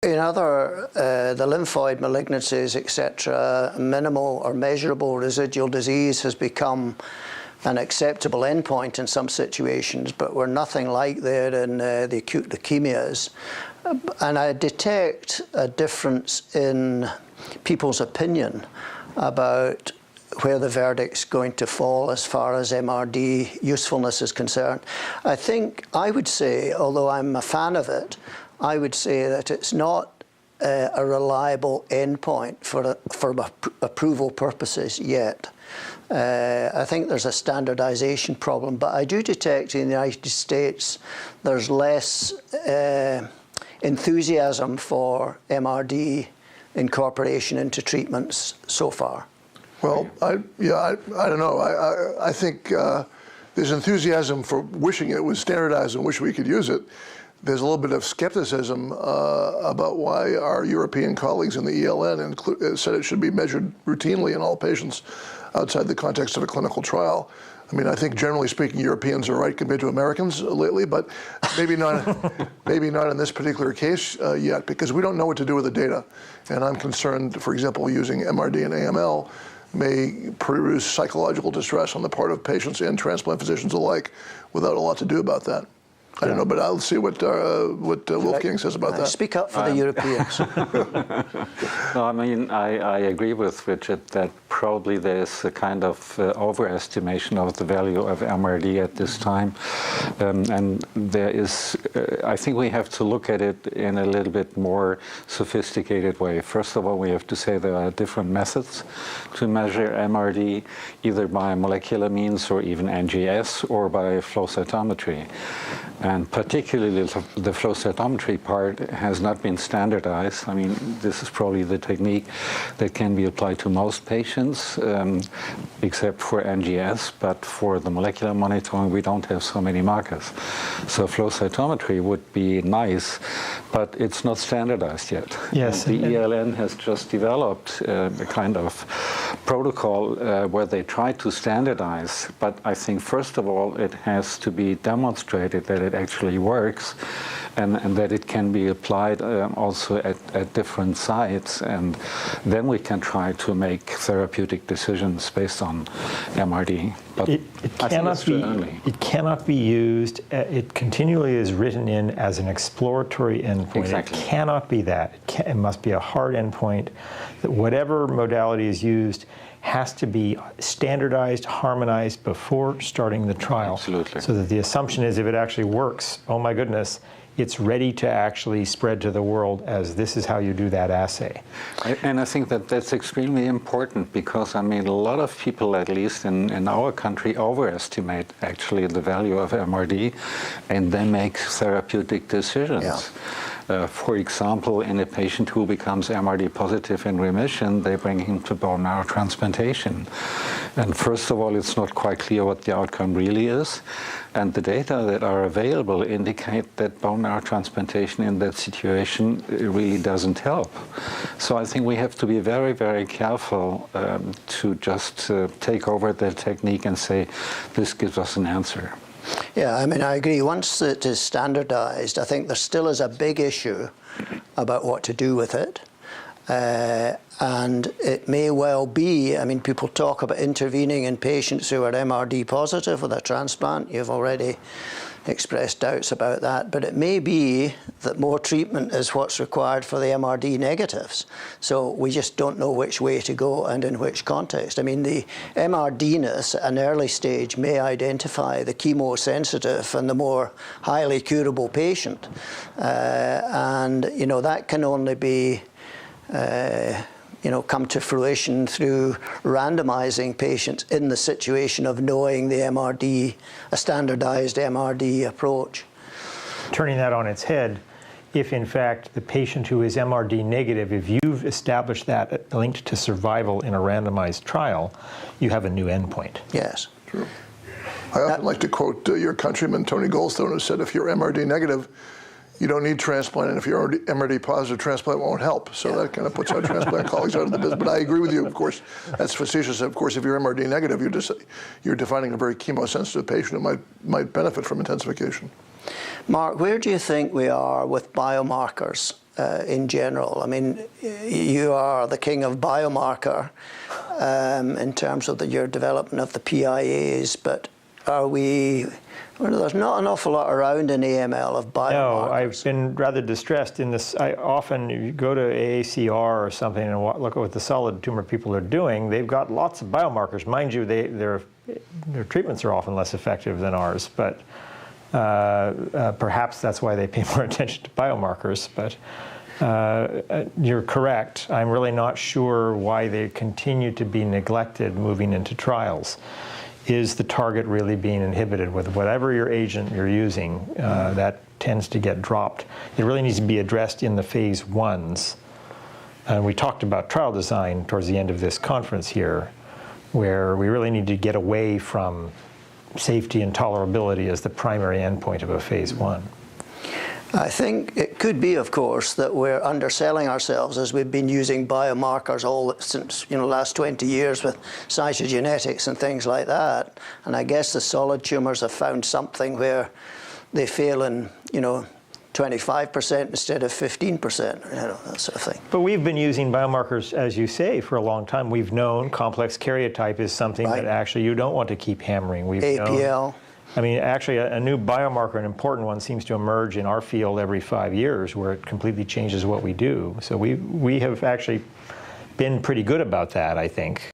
In other, the lymphoid malignancies, etc., minimal or measurable residual disease has become an acceptable endpoint in some situations, but we're nothing like there in the acute leukemias. And I detect a difference in people's opinion about where the verdict's going to fall as far as MRD usefulness is concerned. I would say, although I'm a fan of it, I would say that it's not a reliable endpoint for approval purposes yet. I think there's a standardization problem, but I do detect in the United States there's less enthusiasm for MRD incorporation into treatments so far. Well, I don't know. I think there's enthusiasm for wishing it was standardized and wish we could use it. There's a little bit of skepticism about why our European colleagues in the ELN said it should be measured routinely in all patients outside the context of a clinical trial. I mean, I think generally speaking, Europeans are right compared to Americans lately, but maybe not in this particular case yet, because we don't know what to do with the data. And I'm concerned, for example, using MRD and AML may produce psychological distress on the part of patients and transplant physicians alike without a lot to do about that. I don't know, but I'll see what Wolfgang says about that. Speak up for the Europeans. No, I mean, I agree with Richard that probably there's a kind of overestimation of the value of MRD at this time. And there is, I think we have to look at it in a little bit more sophisticated way. First of all, we have to say there are different methods to measure MRD, either by molecular means or even NGS or by flow cytometry. And particularly the flow cytometry part has not been standardized. I mean, this is probably the technique that can be applied to most patients, except for NGS. But for the molecular monitoring, we don't have so many markers. So flow cytometry would be nice, but it's not standardized yet. Yes. And the ELN has just developed a kind of protocol where they try to standardize. But I think, first of all, it has to be demonstrated that it actually works, and that it can be applied also at different sites, and then we can try to make therapeutic decisions based on MRD. But it cannot be used. It continually is written in as an exploratory endpoint. Exactly. It cannot be that. It must be a hard endpoint. That whatever modality is used has to be standardized, harmonized before starting the trial. Absolutely. So that the assumption is if it actually works, oh my goodness, it's ready to actually spread to the world as this is how you do that assay. And I think that that's extremely important because, I mean, a lot of people, at least in our country, overestimate actually the value of MRD, and they make therapeutic decisions. Yeah. For example, in a patient who becomes MRD positive in remission, they bring him to bone marrow transplantation. And first of all, it's not quite clear what the outcome really is. And the data that are available indicate that bone marrow transplantation in that situation really doesn't help. So I think we have to be very, very careful to just take over the technique and say, this gives us an answer. Yeah, I mean, I agree. Once it is standardized, I think there still is a big issue about what to do with it. And it may well be, I mean, people talk about intervening in patients who are MRD positive with a transplant. You've already expressed doubts about that, but it may be that more treatment is what's required for the MRD negatives. So we just don't know which way to go and in which context. I mean, the MRD-ness at an early stage may identify the chemosensitive and the more highly curable patient. And, you know, that can only be come to fruition through randomizing patients in the situation of knowing the MRD, a standardized MRD approach. Turning that on its head, if in fact the patient who is MRD negative, if you've established that linked to survival in a randomized trial, you have a new endpoint. Yes. True. I often like to quote your countryman, Tony Goldstone, who said, if you're MRD negative, you don't need transplant, and if you're MRD positive, transplant won't help. So that kind of puts our transplant colleagues out of the business. But I agree with you, of course. That's facetious. Of course, if you're MRD negative, you're defining a very chemosensitive patient who might benefit from intensification. Mark, where do you think we are with biomarkers in general? I mean, you are the king of biomarker in terms of your development of the PIAs, but are we... Well, there's not an awful lot around in AML of biomarkers. No, I've been rather distressed in this. I often, if you go to AACR or something and look at what the solid tumor people are doing, they've got lots of biomarkers. Mind you, their treatments are often less effective than ours, but perhaps that's why they pay more attention to biomarkers. But you're correct. I'm really not sure why they continue to be neglected moving into trials. Is the target really being inhibited with whatever your agent you're using? That tends to get dropped. It really needs to be addressed in the phase 1s. And we talked about trial design towards the end of this conference here, where we really need to get away from safety and tolerability as the primary endpoint of a phase 1. I think it could be, of course, that we're underselling ourselves as we've been using biomarkers all since the last 20 years with cytogenetics and things like that. And I guess the solid tumors have found something where they fail in 25% instead of 15%, that sort of thing. But we've been using biomarkers, as you say, for a long time. We've known complex karyotype is something that actually you don't want to keep hammering. We've APL. I mean, actually, a new biomarker, an important one, seems to emerge in our field every 5 years, where it completely changes what we do. So we have actually been pretty good about that, I think.